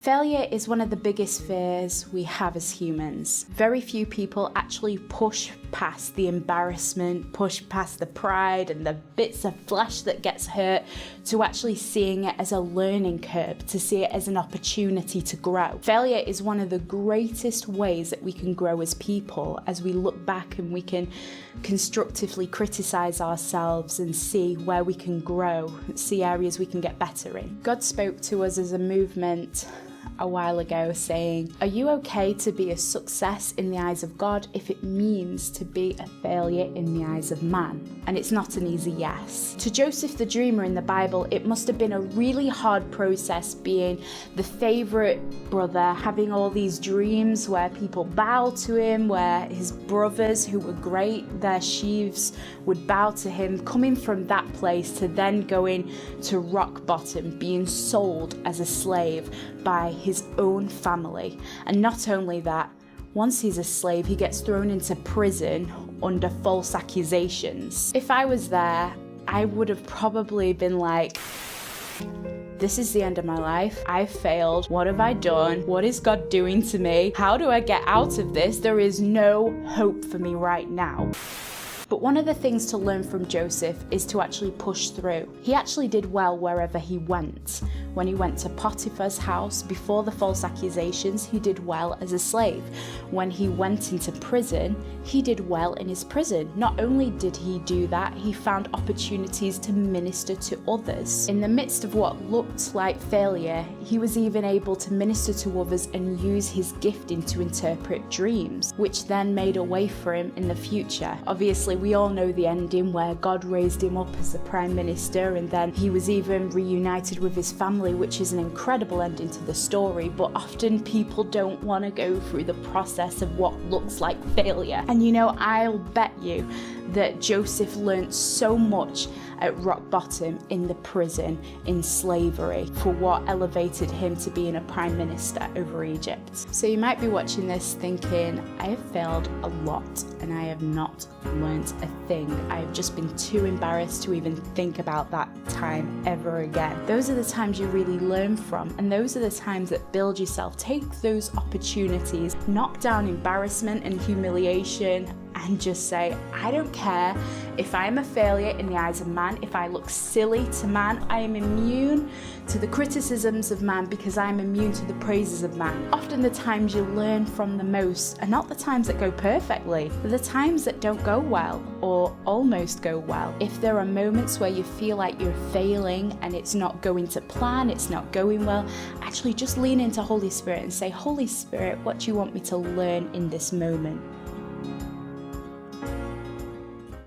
Failure is one of the biggest fears we have as humans. Very few people actually push past the embarrassment, push past the pride and the bits of flesh that gets hurt, to actually seeing it as a learning curve, to see it as an opportunity to grow. Failure is one of the greatest ways that we can grow as people, as we look back and we can constructively criticize ourselves and see where we can grow, see areas we can get better in. God spoke to us as a movement a while ago saying, are you okay to be a success in the eyes of God if it means to be a failure in the eyes of man? And it's not an easy yes. To Joseph the dreamer in the Bible, it must have been a really hard process being the favorite brother, having all these dreams where people bow to him, where his brothers who were great, their sheaves would bow to him, coming from that place to then going to rock bottom, being sold as a slave by his own family. And not only that, once he's a slave, he gets thrown into prison under false accusations. If I was there, I would have probably been like, this is the end of my life. I've failed. What have I done? What is God doing to me? How do I get out of this? There is no hope for me right now. But one of the things to learn from Joseph is to actually push through. He actually did well wherever he went. When he went to Potiphar's house before the false accusations, he did well as a slave. When he went into prison, he did well in his prison. Not only did he do that, he found opportunities to minister to others. In the midst of what looked like failure, he was even able to minister to others and use his gifting to interpret dreams, which then made a way for him in the future. Obviously, we all know the ending where God raised him up as the prime minister, and then he was even reunited with his family, which is an incredible ending to the story. But often people don't want to go through the process of what looks like failure. And you know, I'll bet you that Joseph learned so much at rock bottom, in the prison, in slavery, for what elevated him to being a prime minister over Egypt. So you might be watching this thinking, I have failed a lot and I have not learned a thing. I've just been too embarrassed to even think about that time ever again. Those are the times you really learn from, and those are the times that build yourself. Take those opportunities, knock down embarrassment and humiliation, and just say, I don't care if I am a failure in the eyes of man, if I look silly to man, I am immune to the criticisms of man because I am immune to the praises of man. Often the times you learn from the most are not the times that go perfectly, but the times that don't go well or almost go well. If there are moments where you feel like you're failing and it's not going to plan, it's not going well, actually just lean into Holy Spirit and say, Holy Spirit, what do you want me to learn in this moment?